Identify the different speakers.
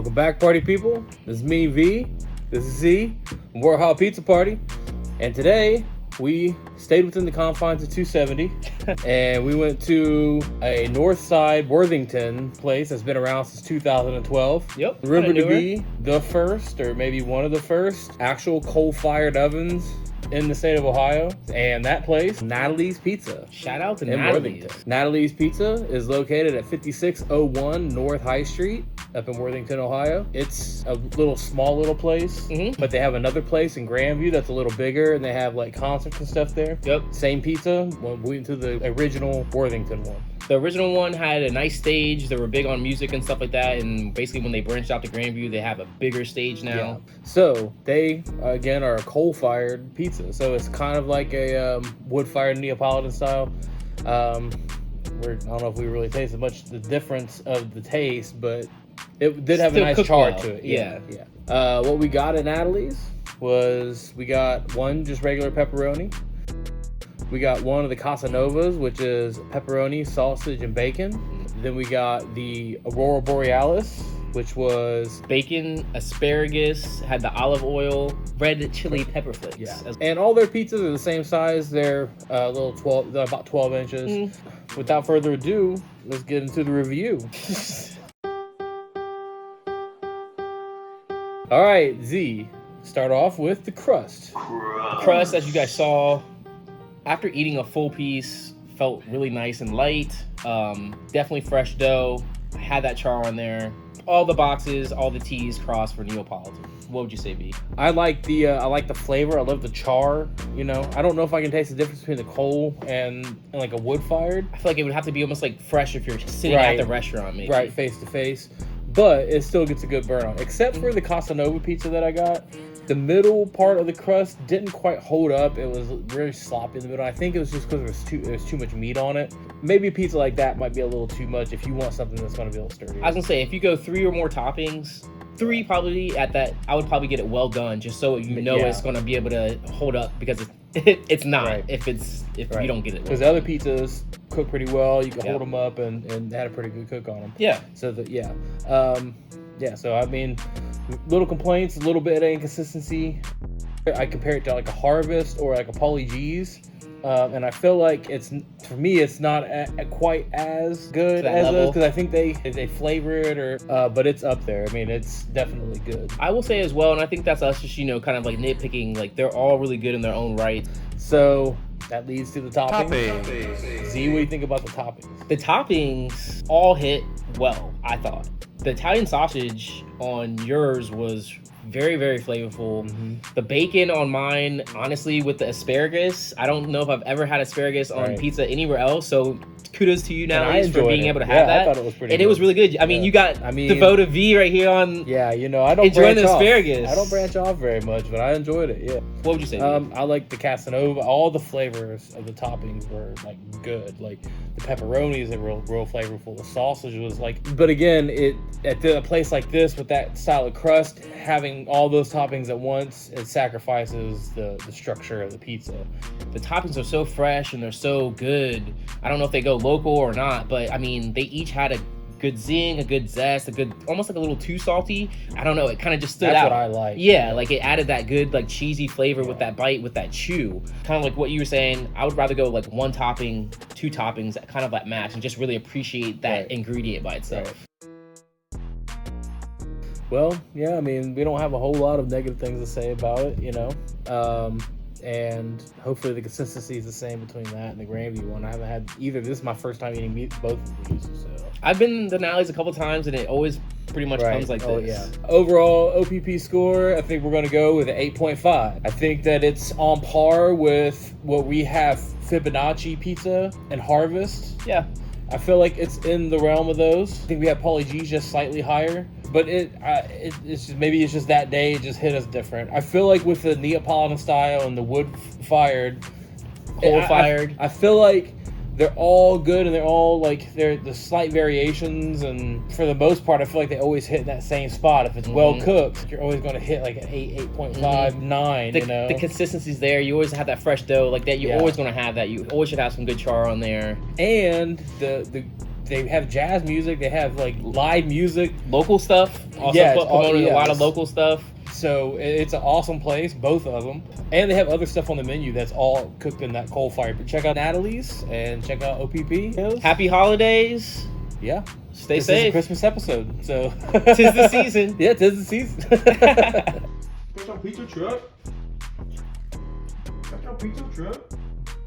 Speaker 1: Welcome back, party people. This is me, V. This is Z. Warhol Pizza Party. And today, we stayed within the confines of 270. And we went to a north side Worthington place that's been around since 2012.
Speaker 2: Yep.
Speaker 1: Rumored to be the first, or maybe one of the first, actual coal-fired ovens in the state of Ohio. And that place, Natalie's Pizza.
Speaker 2: Shout out to
Speaker 1: in
Speaker 2: Natalie.
Speaker 1: Worthington. Natalie's Pizza is located at 5601 North High Street up in Worthington, Ohio. It's a small little place, but they have another place in Grandview that's a little bigger, and they have like concerts and stuff there.
Speaker 2: Yep.
Speaker 1: Same pizza. We went to the original Worthington one.
Speaker 2: The original one had a nice stage. They were big on music and stuff like that. And basically, when they branched out to Grandview, they have a bigger stage now.
Speaker 1: Yeah. So they again are a coal-fired pizza. So it's kind of like a wood-fired Neapolitan style. I don't know if we really tasted much the difference of the taste, but it did have
Speaker 2: Still
Speaker 1: a nice
Speaker 2: cooked
Speaker 1: char
Speaker 2: well.
Speaker 1: to it.
Speaker 2: Yeah.
Speaker 1: What we got at Natalie's was we got one just regular pepperoni. We got one of the Casanovas, which is pepperoni, sausage, and bacon. Then we got the Aurora Borealis, which was
Speaker 2: Bacon, asparagus, had the olive oil, red chili pepper flakes.
Speaker 1: yeah. And all their pizzas are the same size. They're they're about 12 inches. Without further ado, let's get into the review. All right, Z. Start off with the crust.
Speaker 2: The crust, as you guys saw, after eating a full piece, felt really nice and light. Definitely fresh dough. Had that char on there. All the boxes, all the T's crossed for Neapolitan. What would you say, B?
Speaker 1: I like the flavor. I love the char. You know, I don't know if I can taste the difference between the coal and like a wood fired.
Speaker 2: I feel like it would have to be almost like fresh if you're sitting at the restaurant, maybe.
Speaker 1: Right, face to face. But it still gets a good burn on. Except for the Casanova pizza that I got. The middle part of the crust didn't quite hold up. It was very sloppy in the middle. I think it was just because there was too much meat on it. Maybe a pizza like that might be a little too much if you want something that's going to be a little sturdy.
Speaker 2: I was going to say, if you go 3 or more toppings, 3 probably at that, I would probably get it well done just so you know it's going to be able to hold up, because it's not if you don't get it well.
Speaker 1: Because the other pizzas cook pretty well. You can hold them up and they had a pretty good cook on them.
Speaker 2: Yeah.
Speaker 1: So, so I mean, little complaints, a little bit of inconsistency. I compare it to like a Harvest or like a Pauly G's. And I feel like for me, it's not quite as good as those, because I think they flavor it but it's up there. I mean, it's definitely good.
Speaker 2: I will say as well, and I think that's us just, kind of like nitpicking, like they're all really good in their own right.
Speaker 1: So that leads to the toppings. Z, what do you think about the toppings?
Speaker 2: The toppings all hit well, I thought. The Italian sausage on yours was very, very flavorful. The bacon on mine, honestly, with the asparagus, I don't know if I've ever had asparagus on pizza anywhere else. So kudos to you, Natalie, for being able to have that.
Speaker 1: I thought it was pretty
Speaker 2: good.
Speaker 1: It
Speaker 2: was really good. I mean, you got devoted V right here on.
Speaker 1: Yeah, I don't
Speaker 2: enjoying
Speaker 1: branch
Speaker 2: the asparagus.
Speaker 1: I don't branch off very much, but I enjoyed it. Yeah.
Speaker 2: What would you say?
Speaker 1: I like the Casanova. All the flavors of the toppings were like good. Like the pepperonis are real flavorful. The sausage was but again, at a place like this with that style of crust, having all those toppings at once, it sacrifices the structure of the pizza.
Speaker 2: The toppings are so fresh and they're so good. I don't know if they go local or not, but I mean, they each had a good zing, a good zest, almost like a little too salty. I don't know. It kind of just stood out.
Speaker 1: That's what I like.
Speaker 2: Yeah, like it added that good, like cheesy flavor with that bite, with that chew. Kind of like what you were saying. I would rather go like 1 topping, 2 toppings, kind of like match, and just really appreciate that ingredient by itself.
Speaker 1: Well, yeah, I mean, we don't have a whole lot of negative things to say about it, and hopefully the consistency is the same between that and the Grandview one. I haven't had either. This is my first time eating both of these. So
Speaker 2: I've been to Natalie's a couple times, and it always pretty much comes like this.
Speaker 1: Yeah. Overall, O.P.P score, I think we're going to go with an 8.5. I think that it's on par with what we have Fibonacci Pizza and Harvest.
Speaker 2: Yeah.
Speaker 1: I feel like it's in the realm of those. I think we have Pauly G's just slightly higher, but it's just that day it just hit us different. I feel like with the Neapolitan style and the wood fired,
Speaker 2: coal fired,
Speaker 1: I feel like they're all good, and they're all like they're the slight variations, and for the most part I feel like they always hit in that same spot. If it's well cooked, you're always going to hit like an 8.5, 9.
Speaker 2: The consistency's there. You always have that fresh dough like that. You're always going to have that. You always should have some good char on there.
Speaker 1: And the they have jazz music. They have like live music,
Speaker 2: local stuff. Also promoting a lot of local stuff.
Speaker 1: So it's an awesome place, both of them. And they have other stuff on the menu that's all cooked in that coal fire. But check out Natalie's and check out O.P.P.
Speaker 2: Happy holidays.
Speaker 1: Yeah.
Speaker 2: Stay
Speaker 1: this
Speaker 2: safe.
Speaker 1: Is a Christmas episode, so.
Speaker 2: Tis the season.
Speaker 1: Yeah, tis the season.
Speaker 3: Got your pizza truck? Got your pizza truck?